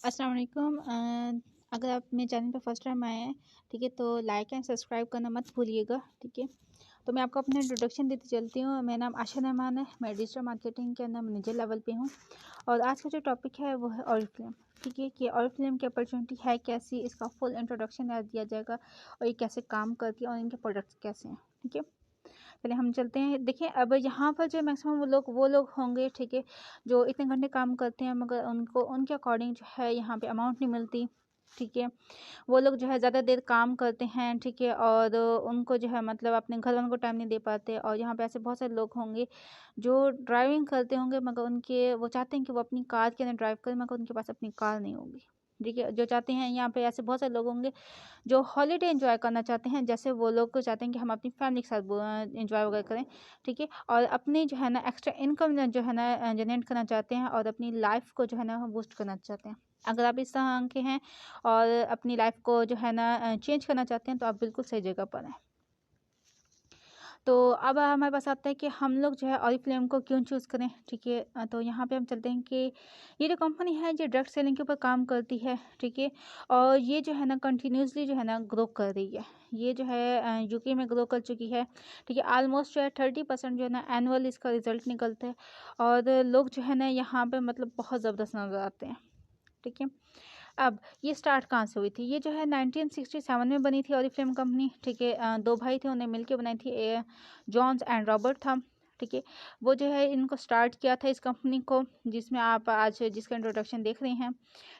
अस्सलाम वालेकुम। अगर आप मेरे चैनल पे फर्स्ट टाइम आए हैं, ठीक है, तो लाइक एंड सब्सक्राइब करना मत भूलिएगा, ठीक है। तो मैं आपको अपना इंट्रोडक्शन देती चलती हूँ। मेरा नाम आशा रहमान है, मैं डिजिटल मार्केटिंग के अंदर मैनेजर लेवल पे हूँ। और आज का जो टॉपिक है वो है ऑरिफ्लेम, ठीक है, कि ऑरिफ्लेम की अपॉर्चुनिटी है कैसी, इसका फुल इंट्रोडक्शन दिया जाएगा और ये कैसे काम करती है और इनके प्रोडक्ट्स कैसे हैं, ठीक है। पहले हम चलते हैं। देखिए, अब यहाँ पर जो मैक्सिमम वो लोग होंगे, ठीक है, जो इतने घंटे काम करते हैं मगर उनको उनके अकॉर्डिंग जो है यहाँ पे अमाउंट नहीं मिलती, ठीक है। वो लोग जो है ज़्यादा देर काम करते हैं, ठीक है, और उनको जो है मतलब अपने घर वालों को टाइम नहीं दे पाते। और यहाँ पे ऐसे बहुत सारे लोग होंगे जो ड्राइविंग करते होंगे मगर उनके वो चाहते हैं कि वो अपनी कार के अंदर ड्राइव करें मगर उनके पास अपनी कार नहीं होगी, ठीक है। जो चाहते हैं, यहाँ पे ऐसे बहुत सारे लोग होंगे जो हॉलीडे एंजॉय करना चाहते हैं, जैसे वो लोग को चाहते हैं कि हम अपनी फैमिली के साथ एंजॉय वगैरह करें, ठीक है। और अपनी जो है ना एक्स्ट्रा इनकम जो है ना जनरेट करना चाहते हैं और अपनी लाइफ को जो है ना बूस्ट करना चाहते हैं। अगर आप इस तरह के हैं और अपनी लाइफ को जो है ना चेंज करना चाहते हैं तो आप बिल्कुल सही जगह पर हैं। तो अब हमारे पास आता है कि हम लोग जो है ऑरिफ्लेम को क्यों चूज़ करें, ठीक है। तो यहाँ पे हम चलते हैं कि ये जो कंपनी है ये डायरेक्ट सेलिंग के ऊपर काम करती है, ठीक है। और ये जो है ना कंटिन्यूसली जो है ना ग्रो कर रही है। ये जो है यूके में ग्रो कर चुकी है, ठीक है। ऑलमोस्ट जो है 30% जो है ना एनुअल इसका रिजल्ट निकलता है। और लोग जो है ना यहाँ पे मतलब बहुत ज़बरदस्त नजर आते हैं, ठीक है। अब ये स्टार्ट कहाँ से हुई थी? ये जो है 1967 में बनी थी ऑरिफ्लेम कंपनी, ठीक है। दो भाई थे, उन्हें मिलके बनाई थी, जॉन्स एंड रॉबर्ट था, ठीक है। वो जो है इनको स्टार्ट किया था इस कंपनी को, जिसमें आप आज जिसका इंट्रोडक्शन देख रहे हैं,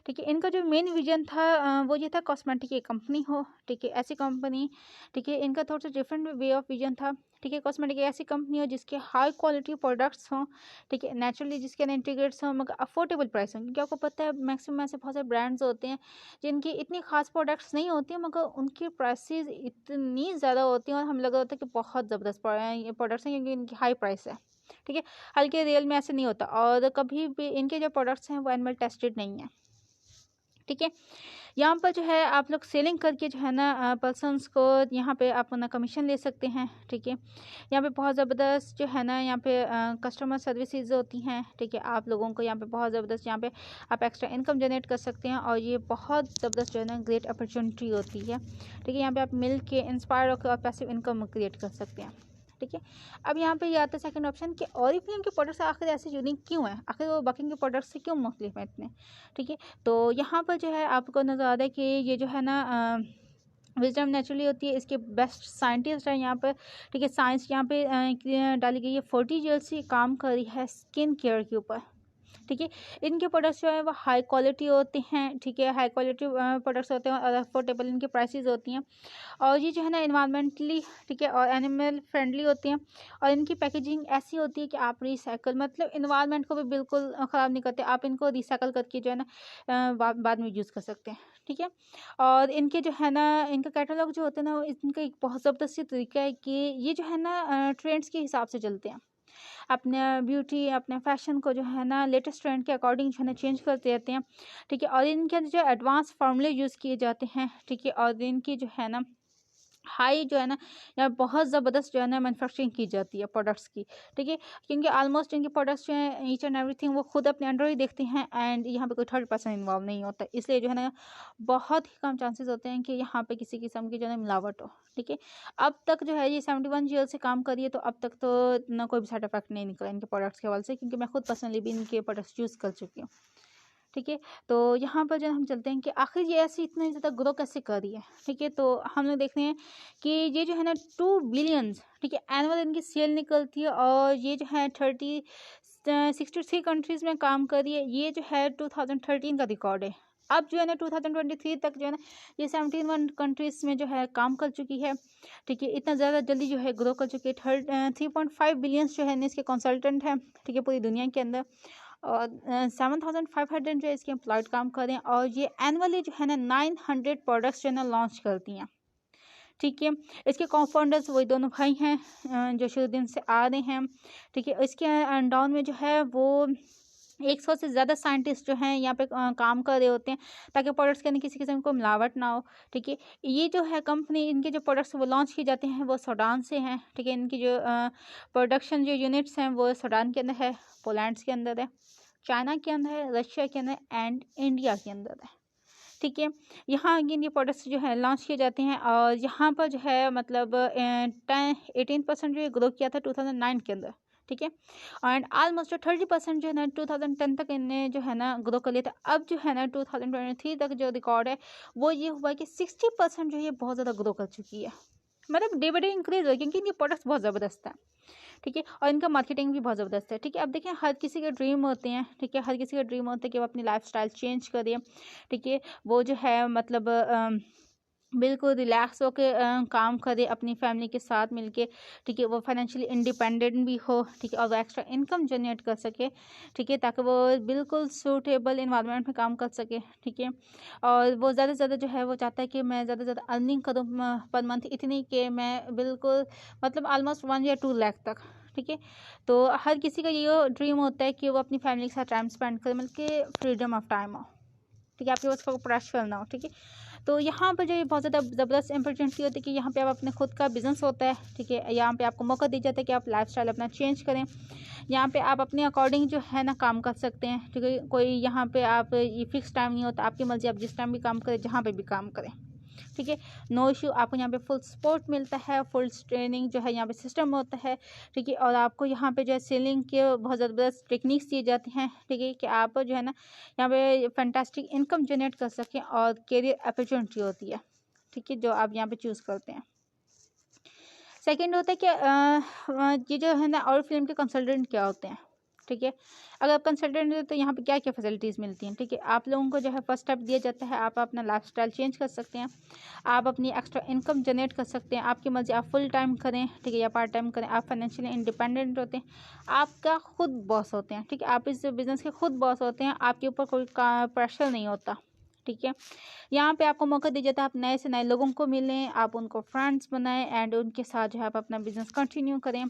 ठीक है। इनका जो मेन विजन था वो ये था कॉस्मेटिक की कंपनी हो, ठीक है, ऐसी कंपनी, ठीक है। इनका थोड़ा सा डिफरेंट वे ऑफ विजन था, ठीक है। कॉस्मेटिक ऐसी कंपनी हो जिसके हाई क्वालिटी प्रोडक्ट्स हों, ठीक है, नेचुरली जिसके अंदर इंटीग्रेट्स हों मगर अफोर्डेबल प्राइस हों, क्योंकि आपको पता है मैक्सिमम ऐसे बहुत सारे ब्रांड्स होते हैं जिनकी इतनी खास प्रोडक्ट्स नहीं होती हैं मगर उनकी प्राइसेस इतनी ज़्यादा होती हैं और हमें लगा होता है कि बहुत ज़बरदस्त प्रोडक्ट्स हैं क्योंकि इनकी हाई प्राइस है, ठीक है। हालांकि रियल में ऐसे नहीं होता और कभी भी इनके जो प्रोडक्ट्स हैं वो एनिमल टेस्टेड नहीं है, ठीक है। यहाँ पर जो है आप लोग सेलिंग करके जो है ना पर्सनस को यहाँ पे आप अपना कमीशन ले सकते हैं, ठीक है। यहाँ पे बहुत ज़बरदस्त जो है ना यहाँ पे कस्टमर सर्विसेज होती हैं, ठीक है। आप लोगों को यहाँ पे बहुत ज़बरदस्त यहाँ पे आप एक्स्ट्रा इनकम जनरेट कर सकते हैं और ये बहुत ज़बरदस्त जो है ना ग्रेट अपॉर्चुनिटी होती है, ठीक है। यहाँ पे आप मिल के इंस्पायर होकर और पैसिव इनकम क्रिएट कर सकते हैं, ठीक है। अब यहाँ पे ये आता है सेकंड ऑप्शन कि ऑरिफ्लेम के प्रोडक्ट्स आखिर ऐसे यूनिक क्यों है, आखिर वो बाकी के प्रोडक्ट्स से क्यों मुख्तलिफ हैं इतने, ठीक है। तो यहाँ पर जो है आपको नज़र आ रहा है कि ये जो है ना विजडम नेचुरली होती है, इसके बेस्ट साइंटिस्ट है यहाँ पर, ठीक है। साइंस यहाँ पे डाली गई है। 40 ईयर से काम कर रही है स्किन केयर के ऊपर, ठीक है। इनके प्रोडक्ट्स जो है वो हाई क्वालिटी होते हैं, ठीक है। हाई क्वालिटी प्रोडक्ट्स होते हैं और अफोर्डेबल इनकी प्राइसेस होती हैं और ये जो है ना इन्वायरमेंटली, ठीक है, और एनिमल फ्रेंडली होती हैं। और इनकी पैकेजिंग ऐसी होती है कि आप रिसाइकल मतलब इन्वायरमेंट को भी बिल्कुल ख़राब नहीं करते, आप इनको रिसाइकल करके जो है ना बाद में यूज़ कर सकते हैं, ठीक है। और इनके जो है ना इनका कैटलॉग जो होते हैं ना इनका एक बहुत ज़बरदस्त तरीका है कि ये जो है ना ट्रेंड्स के हिसाब से चलते हैं, अपने ब्यूटी अपने फैशन को जो है ना लेटेस्ट ट्रेंड के अकॉर्डिंग जो है ना चेंज करते रहते हैं, ठीक है। और इनके अंदर जो एडवांस फार्मूले यूज़ किए जाते हैं, ठीक है। और इनकी जो है ना हाई जो है ना यहाँ बहुत ज़बरदस्त जो है ना मैन्युफैक्चरिंग की जाती है प्रोडक्ट्स की, ठीक है। क्योंकि ऑलमोस्ट इनके प्रोडक्ट्स जो हैं ईच एंड एवरीथिंग वो खुद अपने अंडर ही देखते हैं एंड यहाँ पे कोई थर्ड पर्सन इन्वॉल्व नहीं होता, इसलिए जो है ना बहुत ही कम चांसेस होते हैं कि यहाँ पे किसी किस्म की जो है मिलावट हो, ठीक है। अब तक जो है ये 71 ईयर से काम करिए तो अब तक तो ना कोई भी साइड इफेक्ट नहीं निकला इनके प्रोडक्ट्स के हवाले से, क्योंकि मैं खुद पर्सनली भी इनके प्रोडक्ट्स यूज़ कर चुकी हूँ, ठीक है। तो यहाँ पर जो हम चलते हैं कि आखिर ये ऐसी इतनी ज़्यादा ग्रो कैसे कर रही है, ठीक है। तो हम लोग देखते हैं कि ये जो है ना 2 बिलियंस, ठीक है, एनुअल इनकी सेल निकलती है और ये जो है 63 कंट्रीज़ में काम कर रही है। ये जो है 2013 का रिकॉर्ड है। अब जो है ना 2023 तक जो है ना ये 71 कंट्रीज़ में जो है काम कर चुकी है, ठीक है। इतना ज़्यादा जल्दी जो है ग्रो कर चुकी है। 3.5 बिलियंस जो है ना इसके कंसल्टेंट हैं, ठीक है, पूरी दुनिया के अंदर। और 7,500 जो है इसके एम्प्लॉयड काम कर रहे हैं और ये एनुअली जो है ना 900 प्रोडक्ट्स जो है ना लॉन्च करती हैं, ठीक है। इसके co-founders वही दोनों भाई हैं जो शुरू दिन से आ रहे हैं, ठीक है। इसके डाउन में जो है वो 100 से ज़्यादा साइंटिस्ट जो हैं यहाँ पे काम कर रहे होते हैं ताकि प्रोडक्ट्स के अंदर किसी किस्म को मिलावट ना हो, ठीक है। ये जो है कंपनी इनके जो प्रोडक्ट्स वो लॉन्च किए जाते हैं वो सूडान से हैं, ठीक है। इनकी जो प्रोडक्शन जो यूनिट्स हैं वो सूडान के अंदर है, पोलैंड के अंदर है, चाइना के अंदर है, रशिया के अंदर एंड इंडिया के अंदर है। ठीक है, यहाँ अगेन ये प्रोडक्ट्स जो है लॉन्च किए जाते हैं और यहाँ पर जो है मतलब 18% जो है ग्रो किया था 2009 के अंदर। ठीक है, एंड ऑलमोस्ट 30% जो है ना 2010 तक इन्हें जो है ना ग्रो कर लिया था। अब जो है ना 2023 तक जो रिकॉर्ड है वो ये हुआ कि 60% जो है बहुत ज़्यादा ग्रो कर चुकी है, मतलब डे बाई डे इंक्रीज हो, क्योंकि इनके प्रोडक्ट्स बहुत ज़बरदस्त है। ठीक है, और इनका मार्केटिंग भी बहुत ज़बरदस्त है। ठीक है, अब देखें हर किसी के ड्रीम होते हैं। ठीक है, हर किसी का ड्रीम होता है कि वो अपनी लाइफस्टाइल चेंज करे। ठीक है, वो जो है मतलब बिल्कुल रिलैक्स होकर काम करे अपनी फैमिली के साथ मिलके। ठीक है, वो फाइनेंशियली इंडिपेंडेंट भी हो। ठीक है, और वो एक्स्ट्रा इनकम जनरेट कर सके। ठीक है, ताकि वो बिल्कुल सूटेबल इन्वायरमेंट में काम कर सके। ठीक है, और वो ज़्यादा से ज़्यादा जो है वो चाहता है कि मैं ज़्यादा से ज़्यादा अर्निंग करूँ पर मंथ इतनी कि मैं बिल्कुल मतलब ऑलमोस्ट 1 या 2 लाख तक। ठीक है, तो हर किसी का ये ड्रीम होता है कि वो अपनी फैमिली के साथ टाइम स्पेंड करे, मतलब कि फ्रीडम ऑफ टाइम हो। ठीक है, आपके पास कोई प्रेशर ना हो। ठीक है, तो यहाँ पर जो ये बहुत ज़्यादा ज़बरदस्त अपॉर्चुनिटी होती है कि यहाँ पे आप अपने खुद का बिजनेस होता है। ठीक है, यहाँ पे आपको मौका दिया जाता है कि आप लाइफस्टाइल अपना चेंज करें। यहाँ पे आप अपने अकॉर्डिंग जो है ना काम कर सकते हैं। ठीक है, कोई यहाँ पे आप ये फिक्स टाइम नहीं होता, आपकी मर्जी, आप जिस टाइम भी काम करें, जहाँ पे भी काम करें। ठीक है, नो इशू, आपको यहाँ पे फुल सपोर्ट मिलता है, फुल ट्रेनिंग जो है यहाँ पे सिस्टम होता है। ठीक है, और आपको यहाँ पे जो है सेलिंग के बहुत ज़बरदस्त टेक्निक्स दिए जाते हैं। ठीक है, कि आप जो है ना यहाँ पे फैंटास्टिक इनकम जनरेट कर सकें और कैरियर अपॉर्चुनिटी होती है। ठीक है, जो आप यहाँ पे चूज़ करते हैं। सेकेंड होता है कि ये जो है ना और फिल्म के कंसल्टेंट क्या होते हैं। ठीक है, अगर आप कंसल्टेंट हैं तो यहाँ पे क्या क्या फैसिलिटीज़ मिलती हैं। ठीक है, आप लोगों को जो है फर्स्ट स्टेप दिया जाता है, आप अपना लाइफस्टाइल चेंज कर सकते हैं, आप अपनी एक्स्ट्रा इनकम जनरेट कर सकते हैं, आपकी मर्जी, आप फुल टाइम करें। ठीक है, या पार्ट टाइम करें, आप फाइनेंशियली इंडिपेंडेंट होते हैं, आपका खुद बॉस होते हैं। ठीक है, आप इस बिज़नेस के खुद बॉस होते हैं, आपके ऊपर कोई प्रेशर नहीं होता। ठीक है, यहाँ पे आपको मौका दिया जाता है आप नए से नए लोगों को मिलें, आप उनको फ्रेंड्स बनाएं एंड उनके साथ जो है आप अपना बिजनेस कंटिन्यू करें।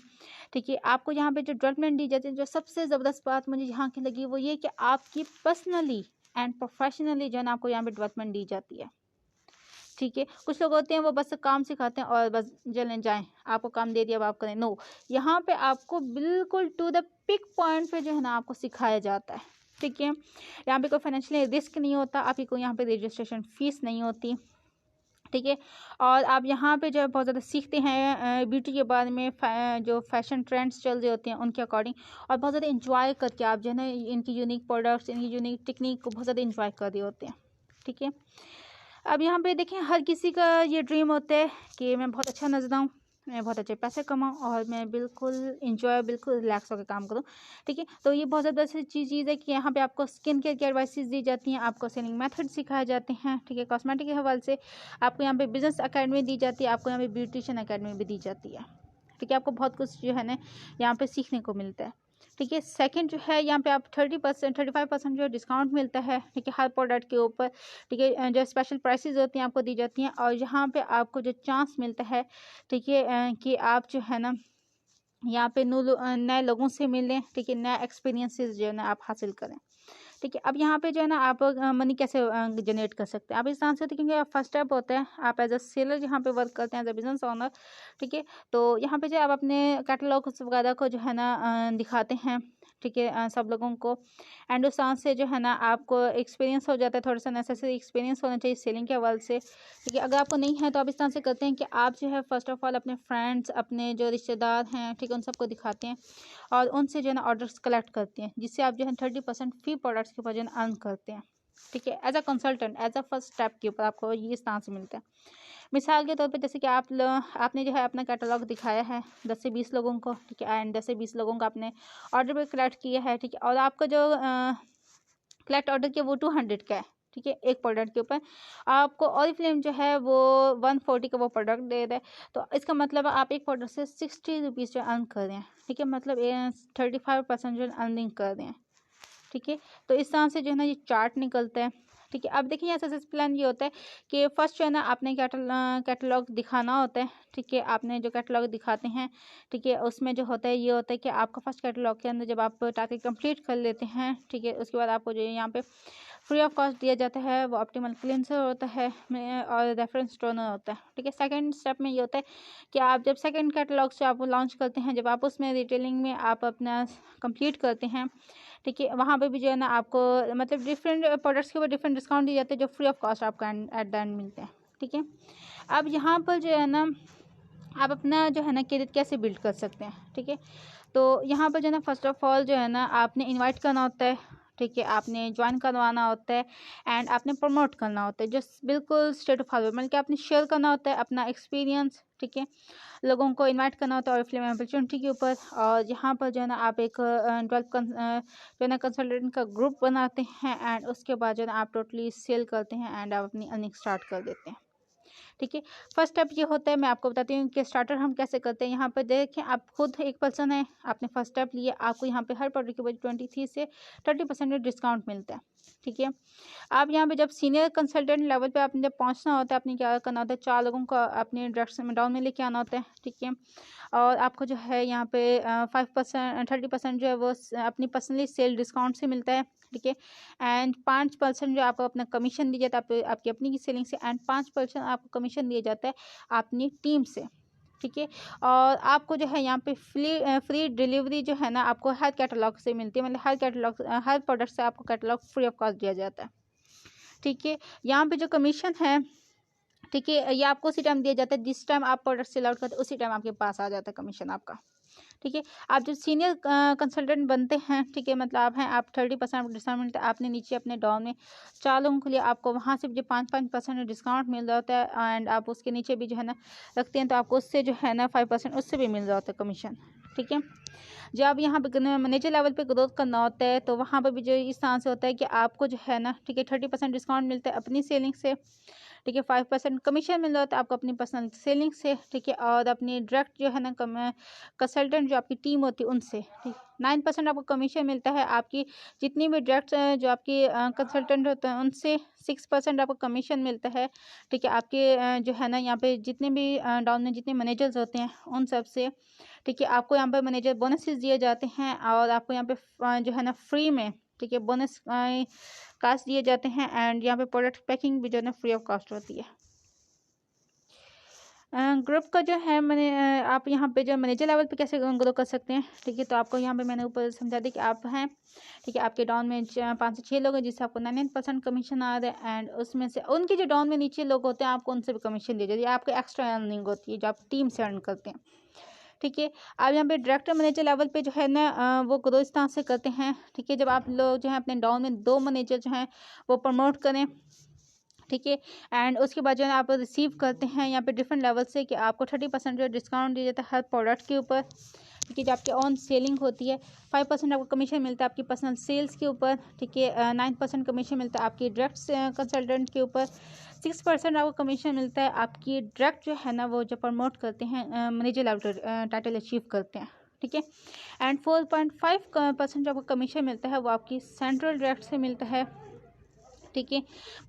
ठीक है, आपको यहाँ पे जो डेवलपमेंट दी जाती है, जो सबसे ज़बरदस्त बात मुझे यहाँ की लगी वो ये कि आपकी पर्सनली एंड प्रोफेशनली जो है ना आपको यहाँ पे डेवलपमेंट दी जाती है। ठीक है, कुछ लोग होते हैं वो बस काम सिखाते हैं और बस चलें जाएं, आपको काम दे दिया अब आप करें। नो, यहाँ पे आपको बिल्कुल टू द पिक पॉइंट पे जो है ना आपको सिखाया जाता है। ठीक है, यहाँ पे कोई फाइनेंशियली रिस्क नहीं होता, आपकी कोई यहाँ पे रजिस्ट्रेशन फीस नहीं होती। ठीक है, और आप यहाँ पे जो है बहुत ज़्यादा सीखते हैं ब्यूटी के बारे में, जो फैशन ट्रेंड्स चल रहे होते हैं उनके अकॉर्डिंग, और बहुत ज़्यादा इंजॉय करके आप जो है ना इनकी यूनिक प्रोडक्ट्स, इनकी यूनिक टेक्निक को बहुत ज़्यादा इंजॉय कर रहे होते हैं। ठीक है, अब यहाँ पे देखें हर किसी का ये ड्रीम होता है कि मैं बहुत अच्छा नजर आऊँ, मैं बहुत अच्छे पैसे कमाऊँ और मैं बिल्कुल इंजॉय, बिल्कुल रिलैक्स होकर काम करूँ। ठीक है, तो ये बहुत ज़्यादा अच्छी चीज़ है कि यहाँ पे आपको स्किन केयर की एडवाइसेस दी जाती हैं, आपको सेलिंग मेथड सिखाए जाते हैं। ठीक है, कॉस्मेटिक के हवाले से आपको यहाँ पे बिजनेस अकेडमी दी जाती है, आपको यहाँ पे ब्यूटिशियन अकेडमी भी दी जाती है। ठीक है, आपको बहुत कुछ जो है ना यहाँ पे सीखने को मिलता है। ठीक है, सेकंड जो है यहाँ पे आप 30% 35% जो डिस्काउंट मिलता है। ठीक है, हर प्रोडक्ट के ऊपर। ठीक है, जो स्पेशल प्राइसेस होती हैं आपको दी जाती हैं, और यहाँ पे आपको जो चांस मिलता है, ठीक है, कि आप जो है ना यहाँ पे नए लोगों से मिलें। ठीक है, नया एक्सपीरियंसेस जो है ना आप हासिल करें। ठीक है, अब यहाँ पे जो है ना आप मनी कैसे जनरेट कर सकते हैं। आप इस तरह से देखेंगे, फर्स्ट स्टेप होता है आप एज अ सेलर यहाँ पे वर्क करते हैं, एज अ बिजनेस ओनर। ठीक है, तो यहाँ पे जो आप अपने कैटलॉग वगैरह को जो है ना दिखाते हैं। ठीक है, सब लोगों को, एंड उस तरह से जो है ना आपको एक्सपीरियंस हो जाता है, थोड़ा सा नेसेसरी एक्सपीरियंस होना चाहिए सेलिंग के हवाले से। ठीक है, अगर आपको नहीं है तो आप इस तरह से करते हैं कि आप जो है फर्स्ट ऑफ ऑल अपने फ्रेंड्स, अपने जो रिश्तेदार हैं, ठीक है, उन सबको दिखाते हैं और उनसे जो है ना ऑर्डर्स कलेक्ट करते हैं, जिससे आप जो है 30% फी प्रोडक्ट्स के ऊपर जो है अर्न करते हैं। ठीक है, as a consultant, as a first step के ऊपर आपको ये इस तरह से मिलता है। मिसाल के तौर पे जैसे कि आपने जो है अपना कैटलॉग दिखाया है 10 से 20 लोगों को। ठीक है, एंड 10 से 20 लोगों का आपने ऑर्डर भी कलेक्ट किया है। ठीक है, और आपका जो कलेक्ट ऑर्डर किया वो 200 का है। ठीक है, एक प्रोडक्ट के ऊपर आपको ऑरिफ्लेम जो है वो 140 का वो प्रोडक्ट दे रहा है, तो इसका मतलब आप एक प्रोडक्ट से 60 रुपीज़ जो अर्न कर रहे हैं। ठीक है, मतलब 35% जो अर्निंग कर रहे हैं। ठीक है, तो इस तरह से जो है ना ये चार्ट निकलता है। ठीक है, अब देखिए यहाँ सक्सेस प्लान ये होता है कि फर्स्ट जो है ना आपने कैटलॉग दिखाना होता है। ठीक है, आपने जो कैटलॉग दिखाते हैं, ठीक है, उसमें जो होता है ये होता है कि आपका फर्स्ट कैटलॉग के अंदर जब आप टारगेट कंप्लीट कर लेते हैं, ठीक है, उसके बाद आपको जो है यहाँ पे फ्री ऑफ कॉस्ट दिया जाता है वो ऑप्टिमल क्लींसर होता है और रेफरेंस टोनर होता है। ठीक है, सेकंड स्टेप में ये होता है कि आप जब सेकंड कैटलॉग से आप लॉन्च करते हैं, जब आप उसमें रिटेलिंग में आप अपना कंप्लीट करते हैं, ठीक है, वहाँ पे भी जो है ना आपको मतलब डिफरेंट प्रोडक्ट्स के ऊपर डिफरेंट डिस्काउंट दिए जाते हैं जो फ्री ऑफ कॉस्ट आपको एट द एंड मिलते हैं। ठीक है, अब यहाँ पर जो है ना आप अपना जो है ना करियर कैसे बिल्ड कर सकते हैं। ठीक है, तो यहाँ पर जो है ना फर्स्ट ऑफ ऑल जो है ना आपने इनवाइट करना होता है। ठीक है, आपने ज्वाइन करवाना होता है एंड आपने प्रमोट करना होता है, जस्ट बिल्कुल स्ट्रेट फॉरवर्ड, मतलब कि आपने शेयर करना होता है अपना एक्सपीरियंस। ठीक है, लोगों को इनवाइट करना होता है और फिल्म अपॉर्चुनिटी के ऊपर। और यहाँ पर जो है ना आप एक 12 जो है ना कंसल्टेंट का ग्रुप बनाते हैं एंड उसके बाद जो है ना आप टोटली सेल करते हैं एंड आप अपनी अर्निंग स्टार्ट कर देते हैं। ठीक है, फर्स्ट स्टेप ये होता है, मैं आपको बताती हूँ कि स्टार्टर हम कैसे करते हैं। यहाँ पर देखें, आप खुद एक पर्सन है, आपने फर्स्ट स्टेप लिया, आपको यहाँ पे हर प्रोडक्ट के ऊपर 23 से 30% डिस्काउंट मिलता है। ठीक है, आप यहाँ पे जब सीनियर कंसल्टेंट लेवल पे आपने जब पहुँचना होता है, आपने क्या करना होता है, 4 लोगों को अपने डायरेक्शन में डाउन में लेके आना होता है। ठीक है, और आपको जो है यहाँ पे 5% 30% जो है वो अपनी पर्सनली सेल डिस्काउंट से मिलता है। ठीक है, एंड 5% जो आपको अपना कमीशन दिया जाता है आपकी अपनी की सेलिंग से, एंड 5% आपको कमीशन दिया जाता है अपनी टीम से। ठीक है, और आपको जो है यहाँ पे फ्री डिलीवरी जो है ना आपको हर कैटलॉग से मिलती है, मतलब हर कैटलॉग हर प्रोडक्ट से आपको कैटलॉग फ्री ऑफ कॉस्ट दिया जाता है। ठीक है, यहाँ पे जो कमीशन है, ठीक है, ये आपको उसी टाइम दिया जाता है जिस टाइम आप प्रोडक्ट सेल आउट करते हैं, उसी टाइम आपके पास आ जाता है कमीशन आपका। ठीक है, आप जब सीनियर कंसल्टेंट बनते हैं, ठीक है, मतलब आप 30% डिस्काउंट मिलता है, आपने नीचे अपने डाउन में 4 लोगों के लिए आपको वहाँ से जो 5% डिस्काउंट मिल रहा होता है एंड आप उसके नीचे भी जो है ना रखते हैं तो आपको उससे जो है ना 5% उससे भी मिल रहा होता है कमीशन। ठीक है, जब आप यहाँ पे मैनेजर लेवल पे ग्रोथ करना होता है तो वहाँ पर भी जो इस तरह से होता है कि आपको जो है ना, ठीक है, 30% डिस्काउंट मिलता है अपनी सेलिंग से। ठीक है, 5% कमीशन मिल रहा है आपको अपनी पर्सनल सेलिंग से। ठीक है, और अपनी डायरेक्ट जो है ना कंसल्टेंट जो आपकी टीम होती है उनसे। ठीक, 9% आपको कमीशन मिलता है आपकी जितनी भी डायरेक्ट जो आपकी कंसल्टेंट होते हैं उनसे। 6% आपको कमीशन मिलता है। ठीक है, आपके जो है ना यहाँ पे जितने भी डाउन में जितने मैनेजर्स होते हैं उन सब से। ठीक है, आपको यहाँ पर मैनेजर बोनसेस दिए जाते हैं और आपको यहाँ पे जो है ना फ्री में, ठीक है, बोनस कास्ट दिए जाते हैं एंड यहाँ पे प्रोडक्ट पैकिंग भी जो है ना फ्री ऑफ कॉस्ट होती है। ग्रुप का जो है मैंने आप यहाँ पे जो मैनेजर लेवल पे कैसे ग्रो कर सकते हैं। ठीक है, तो आपको यहाँ पे मैंने ऊपर समझा दी कि आप हैं, ठीक है, आपके डाउन में 5 से 6 लोग हैं जिससे आपको 99% कमीशन आ रहा है एंड उसमें से उनके जो डाउन में नीचे लोग होते हैं आपको उनसे भी कमीशन दी जाती है, आपको एक्स्ट्रा अर्निंग होती है जो आप टीम से अर्न करते हैं। ठीक है, अब यहाँ पे डायरेक्टर मैनेजर लेवल पे जो है ना वो ग्रो इस तरह से करते हैं। ठीक है, जब आप लोग जो है अपने डाउन में 2 मैनेजर जो हैं वो प्रमोट करें। ठीक है, एंड उसके बाद जो है आप रिसीव करते हैं यहाँ पे डिफरेंट लेवल से कि आपको 30% जो डिस्काउंट दिया जाता है हर प्रोडक्ट के ऊपर। ठीक है, जो आपकी ऑन सेलिंग होती है 5% आपको कमीशन मिलता है आपकी पर्सनल सेल्स के ऊपर। ठीक है, 9% कमीशन मिलता है आपकी डायरेक्ट कंसल्टेंट के ऊपर। 6% आपको कमीशन मिलता है आपकी डायरेक्ट जो है ना वो जो प्रमोट करते हैं मैनेजर लेवल टाइटल अचीव करते हैं। ठीक है, एंड 4.5% जो आपको कमीशन मिलता है वो आपकी सेंट्रल डायरेक्ट से मिलता है। ठीक है,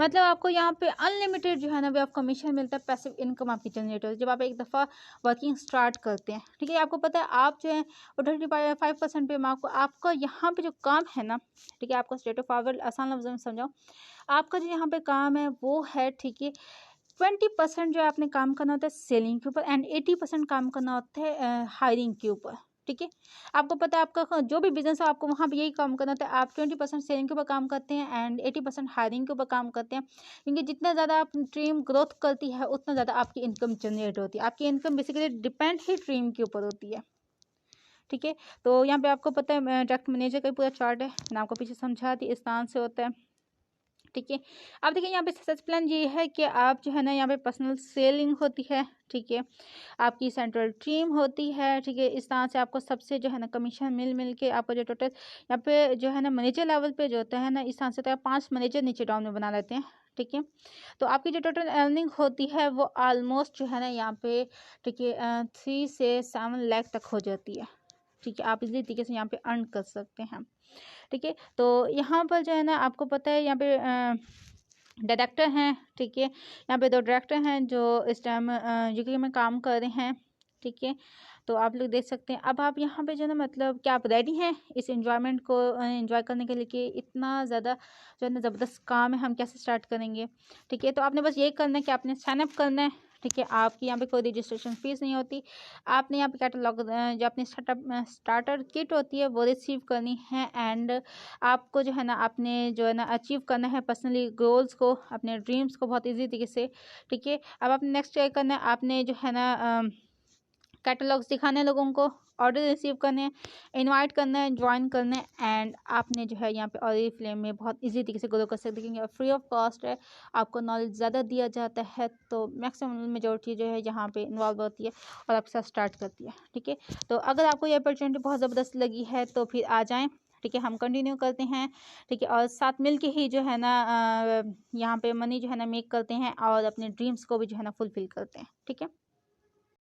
मतलब आपको यहाँ पे अनलिमिटेड जो है ना वो आप कमीशन मिलता है, पैसिव इनकम आपकी जनरेट होती है जब आप एक दफ़ा वर्किंग स्टार्ट करते हैं। ठीक है, आपको पता है आप जो है वो 35% पे आपको आपका यहाँ पे जो काम है ना, ठीक है, आपको स्टेट ऑफ फॉरवर्ड आसान लफ्ज़ों में समझाओ, आपका जो यहाँ पे काम है वो है, ठीक है, 20% जो है आपने काम करना होता है सेलिंग के ऊपर एंड 80% काम करना होता है हायरिंग के ऊपर। ठीक है, आपको पता है आपका जो भी बिजनेस है आपको वहाँ पे यही काम करना होता है, आप 20% सेलिंग के ऊपर काम करते हैं एंड 80% हायरिंग के ऊपर काम करते हैं, क्योंकि जितना ज़्यादा आप टीम ग्रोथ करती है उतना ज़्यादा आपकी इनकम जनरेट होती है, आपकी इनकम बेसिकली डिपेंड ही टीम के ऊपर होती है। ठीक है, तो यहाँ पे आपको पता है डायरेक्ट मैनेजर का पूरा चार्ट है, मैं आपको पीछे समझा दी इस तरह से होता है। ठीक है, अब देखिए यहाँ पे सक्सेस प्लान ये है कि आप जो है ना यहाँ पे पर्सनल सेलिंग होती है। ठीक है, आपकी सेंट्रल टीम होती है। ठीक है, इस तरह से आपको सबसे जो है ना कमीशन मिल के आपको जो टोटल यहाँ पे जो है ना मैनेजर लेवल पे जो होता है ना इस तरह से तो आप 5 मैनेजर नीचे डाउन में बना लेते हैं। ठीक है, तो आपकी जो टोटल अर्निंग होती है वो ऑलमोस्ट जो है ना यहाँ पे, ठीक है, 3 से 7 लाख तक हो जाती है। ठीक है, आप इसी तरीके से यहाँ पे अर्न कर सकते हैं। ठीक है, तो यहाँ पर जो है ना आपको पता है यहाँ पे डायरेक्टर हैं। ठीक है, यहाँ पे 2 डायरेक्टर हैं जो इस टाइम यूके में काम कर रहे हैं। ठीक है, तो आप लोग देख सकते हैं। अब आप यहाँ पे जो है ना मतलब क्या आप रेडी हैं इस एन्जॉयमेंट को एंजॉय करने के लिए कि इतना ज़्यादा जो है ना ज़बरदस्त काम है, हम कैसे स्टार्ट करेंगे। ठीक है, तो आपने बस यही करना है कि आपने साइनअप करना है। ठीक ठीक है। आपकी यहाँ पे कोई रजिस्ट्रेशन फीस नहीं होती। आपने यहाँ पे कैटलॉग जो अपनी स्टार्टर किट होती है वो रिसीव करनी है। एंड आपको जो है ना अपने जो है ना अचीव करना है पर्सनली गोल्स को, अपने ड्रीम्स को बहुत ईजी तरीके से। ठीक है। अब आपने नेक्स्ट क्या करना है, आपने जो है ना कैटलॉग्स दिखाने लोगों को, ऑर्डर रिसीव करने, इनवाइट करना है, ज्वाइन करना है। एंड आपने जो है यहाँ पे ऑरिफ्लेम में बहुत इजी तरीके से ग्रो कर सकते हैं क्योंकि फ्री ऑफ कॉस्ट है, आपको नॉलेज ज़्यादा दिया जाता है। तो मैक्सिमम मेजोरिटी जो है यहाँ पे इन्वॉल्व होती है और आपके साथ स्टार्ट करती है। ठीक है। तो अगर आपको ये अपॉर्चुनिटी बहुत ज़बरदस्त लगी है तो फिर आ जाएँ। ठीक है। हम कंटिन्यू करते हैं। ठीक है। और साथ मिल के ही जो है ना यहाँ पे मनी जो है ना मेक करते हैं और अपने ड्रीम्स को भी जो है ना फुलफिल करते हैं। ठीक है।